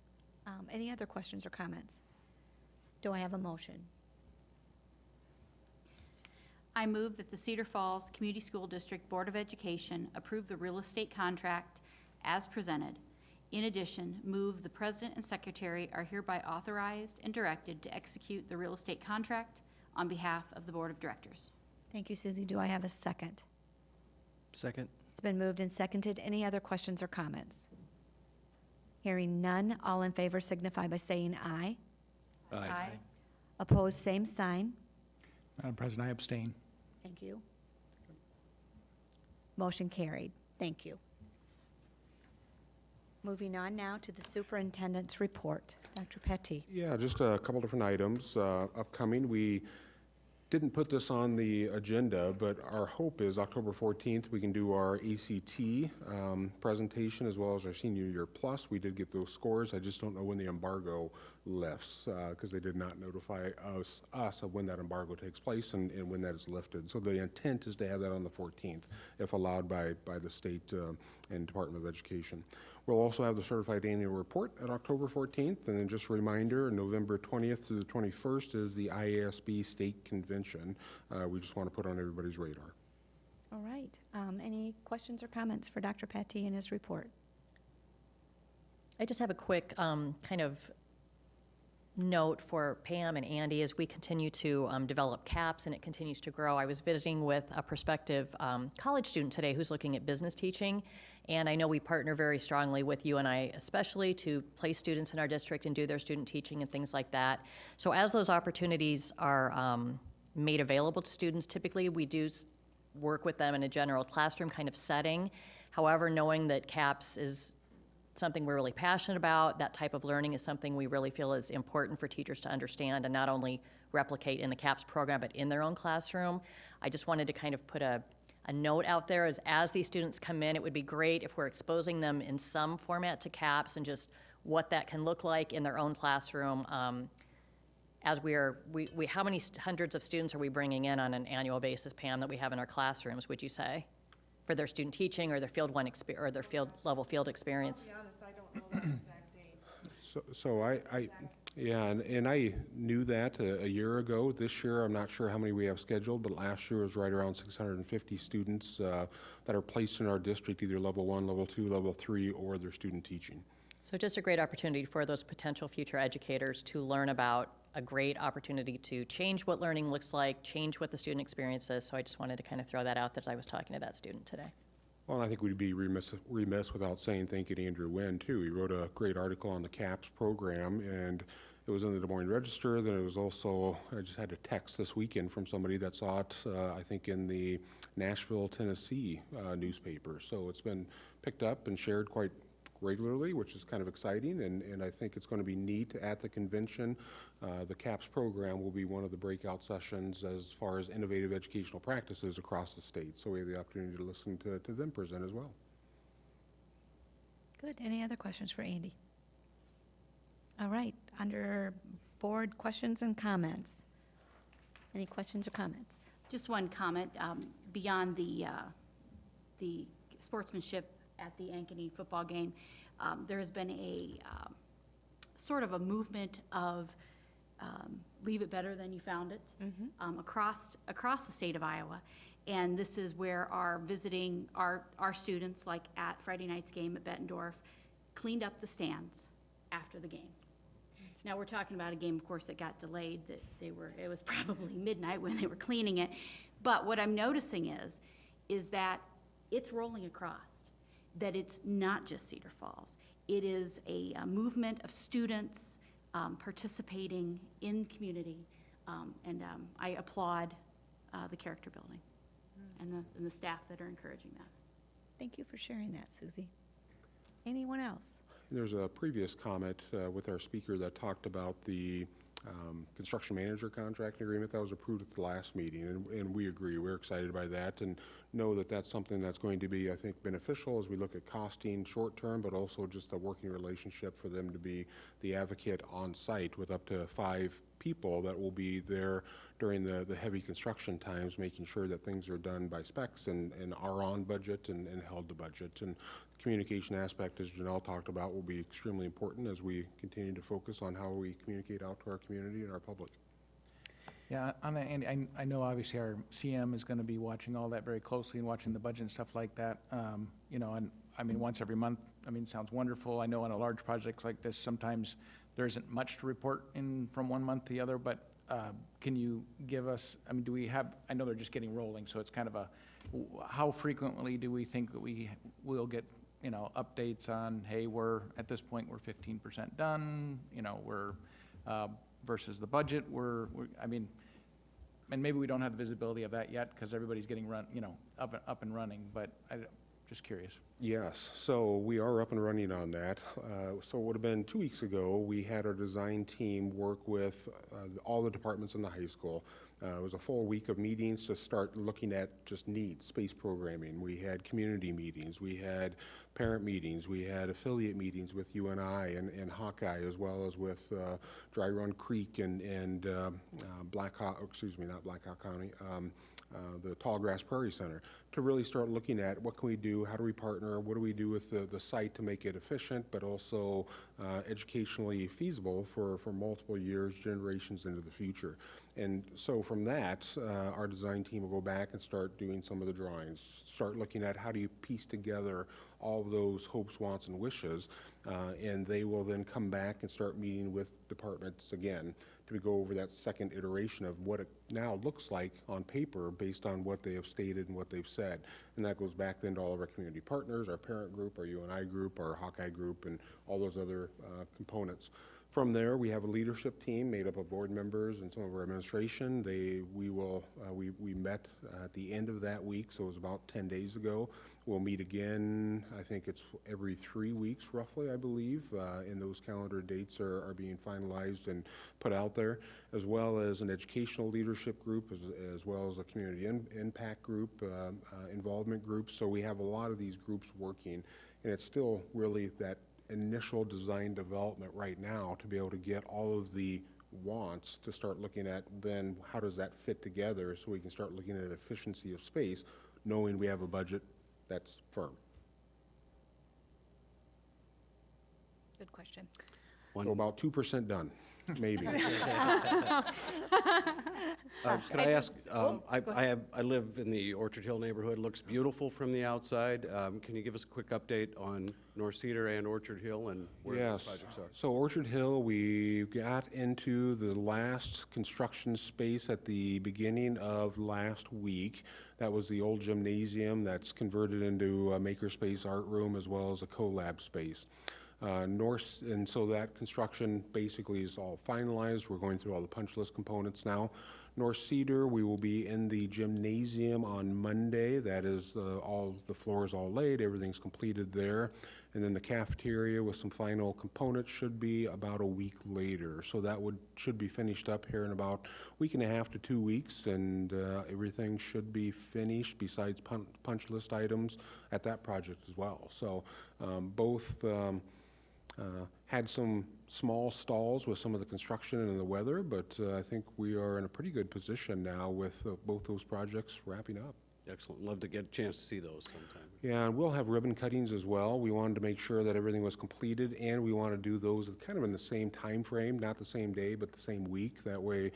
Any other questions or comments? Do I have a motion? I move that the Cedar Falls Community School District Board of Education approve the real estate contract as presented. In addition, move the President and Secretary are hereby authorized and directed to execute the real estate contract on behalf of the Board of Directors. Thank you, Susie. Do I have a second? Second. It's been moved and seconded. Any other questions or comments? Hearing none, all in favor signify by saying aye. Aye. Aye. Opposed, same sign. Madam President, I abstain. Thank you. Motion carried. Thank you. Moving on now to the superintendent's report. Dr. Petty. Yeah, just a couple different items. Upcoming, we Didn't put this on the agenda, but our hope is October 14th, we can do our ACT presentation as well as our Senior Year Plus. We did get those scores. I just don't know when the embargo lifts because they did not notify us of when that embargo takes place and when that is lifted. So the intent is to have that on the 14th, if allowed by the state and Department of Education. We'll also have the certified annual report at October 14th, and then just a reminder, November 20th through the 21st is the IASB State Convention. We just want to put on everybody's radar. All right. Any questions or comments for Dr. Pattee and his report? I just have a quick kind of note for Pam and Andy as we continue to develop CAPS and it continues to grow. I was visiting with a prospective college student today who's looking at business teaching, and I know we partner very strongly with UNI especially to place students in our district and do their student teaching and things like that. So as those opportunities are made available to students, typically we do work with them in a general classroom kind of setting. However, knowing that CAPS is something we're really passionate about, that type of learning is something we really feel is important for teachers to understand and not only replicate in the CAPS program, but in their own classroom. I just wanted to kind of put a note out there as these students come in, it would be great if we're exposing them in some format to CAPS and just what that can look like in their own classroom. As how many hundreds of students are we bringing in on an annual basis, Pam, that we have in our classrooms, would you say? For their student teaching or their field one or their field level field experience. I'll be honest, I don't know that exact date. So I knew that a year ago. This year, I'm not sure how many we have scheduled, but last year was right around 650 students that are placed in our district, either level 1, level 2, level 3, or their student teaching. So just a great opportunity for those potential future educators to learn about a great opportunity to change what learning looks like, change what the student experience is. So I just wanted to kind of throw that out that I was talking to that student today. Well, I think we'd be remiss without saying thank you to Andrew Wynn, too. He wrote a great article on the CAPS program, and it was in the Des Moines Register. Then it was also, I just had a text this weekend from somebody that saw it, I think, in the Nashville, Tennessee newspaper. So it's been picked up and shared quite regularly, which is kind of exciting, and I think it's going to be neat at the convention. The CAPS program will be one of the breakout sessions as far as innovative educational practices across the state, so we have the opportunity to listen to them present as well. Good. Any other questions for Andy? All right. Under board questions and comments. Any questions or comments? Just one comment, beyond the sportsmanship at the Ankeny football game, there has been a sort of a movement of leave it better than you found it across the state of Iowa. And this is where our students, like at Friday night's game at Bettendorf, cleaned up the stands after the game. So now we're talking about a game, of course, that got delayed, that it was probably midnight when they were cleaning it. But what I'm noticing is that it's rolling across, that it's not just Cedar Falls. It is a movement of students participating in community, and I applaud the character building and the staff that are encouraging that. Thank you for sharing that, Susie. Anyone else? There's a previous comment with our speaker that talked about the construction manager contract agreement that was approved at the last meeting, and we agree. We're excited by that and know that that's something that's going to be, I think, beneficial as we look at costing short term, but also just a working relationship for them to be the advocate on site with up to 5 people that will be there during the heavy construction times, making sure that things are done by specs and are on budget and held to budget. And the communication aspect, as Janelle talked about, will be extremely important as we continue to focus on how we communicate out to our community and our public. Yeah, on that, Andy, I know obviously our CM is going to be watching all that very closely and watching the budget and stuff like that. You know, and I mean, once every month, I mean, sounds wonderful. I know on a large project like this, sometimes there isn't much to report in from one month to the other, but can you give us, I mean, do we have, I know they're just getting rolling, so it's kind of a, how frequently do we think that we will get, you know, updates on, hey, at this point, we're 15% done, you know, we're, versus the budget, I mean, and maybe we don't have the visibility of that yet because everybody's getting up and running, but just curious. Yes, so we are up and running on that. So it would have been 2 weeks ago, we had our design team work with all the departments in the high school, It was a full week of meetings to start looking at just needs, space programming. We had community meetings, we had parent meetings, we had affiliate meetings with UNI and Hawkeye, as well as with Dry Run Creek and Black Hawk, excuse me, not Black Hawk County, the Tallgrass Prairie Center, to really start looking at what can we do, how do we partner, what do we do with the site to make it efficient, but also educationally feasible for multiple years, generations into the future. And so from that, our design team will go back and start doing some of the drawings, start looking at how do you piece together all of those hopes, wants, and wishes, and they will then come back and start meeting with departments again to go over that second iteration of what it now looks like on paper based on what they have stated and what they've said. And that goes back then to all of our community partners, our parent group, our UNI group, our Hawkeye group, and all those other components. From there, we have a leadership team made up of board members and some of our administration. We met at the end of that week, so it was about 10 days ago. We'll meet again, I think it's every 3 weeks roughly, I believe, and those calendar dates are being finalized and put out there, as well as an educational leadership group, as well as a community impact group, involvement group. So we have a lot of these groups working, and it's still really that initial design development right now to be able to get all of the wants to start looking at then how does that fit together so we can start looking at efficiency of space, knowing we have a budget that's firm. Good question. So about 2% done, maybe. Can I ask, I live in the Orchard Hill neighborhood. Looks beautiful from the outside. Can you give us a quick update on North Cedar and Orchard Hill and where those projects are? So Orchard Hill, we got into the last construction space at the beginning of last week. That was the old gymnasium that's converted into a makerspace art room as well as a collab space. And so that construction basically is all finalized. We're going through all the punch list components now. North Cedar, we will be in the gymnasium on Monday. That is all the floors all laid, everything's completed there. And then the cafeteria with some final components should be about a week later. So that should be finished up here in about a week and a half to 2 weeks, and everything should be finished besides punch list items at that project as well. So both had some small stalls with some of the construction and the weather, but I think we are in a pretty good position now with both those projects wrapping up. Excellent. Love to get a chance to see those sometime. Yeah, and we'll have ribbon cuttings as well. We wanted to make sure that everything was completed, and we want to do those kind of in the same time frame, not the same day, but the same week. That way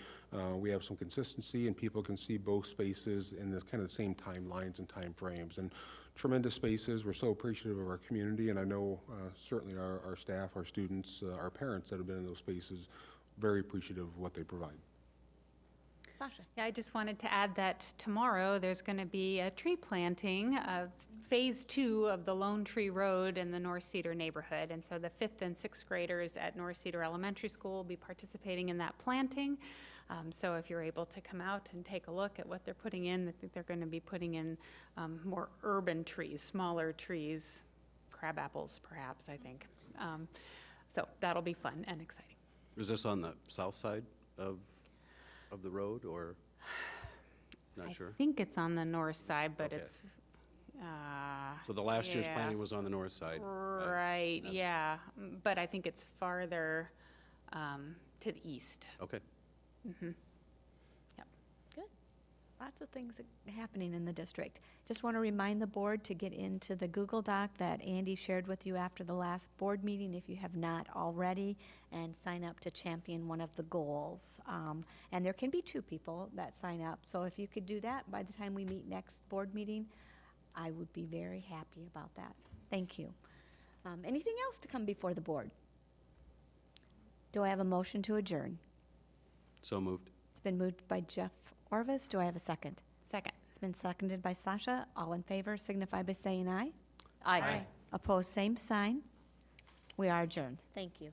we have some consistency and people can see both spaces in the kind of the same timelines and time frames. And tremendous spaces. We're so appreciative of our community, and I know certainly our staff, our students, our parents that have been in those spaces, very appreciative of what they provide. Sasha. Yeah, I just wanted to add that tomorrow there's going to be a tree planting, phase 2 of the Lone Tree Road in the North Cedar neighborhood. And so the 5th and 6th graders at North Cedar Elementary School will be participating in that planting. So if you're able to come out and take a look at what they're putting in, I think they're going to be putting in more urban trees, smaller trees, crab apples perhaps, I think. So that'll be fun and exciting. Is this on the south side of the road, or not sure? I think it's on the north side, but Okay. it's... So the last year's planning was on the north side? Right, yeah, but I think it's farther to the east. Okay. Mm-hmm. Yep. Good. Lots of things happening in the district. Just want to remind the board to get into the Google Doc that Andy shared with you after the last board meeting, if you have not already, and sign up to champion one of the goals. And there can be 2 people that sign up. So if you could do that by the time we meet next board meeting, I would be very happy about that. Thank you. Anything else to come before the board? Do I have a motion to adjourn? So moved. It's been moved by Jeff Orvis. Do I have a second? Second. It's been seconded by Sasha. All in favor signify by saying aye. Aye. Opposed, same sign. We are adjourned. Thank you.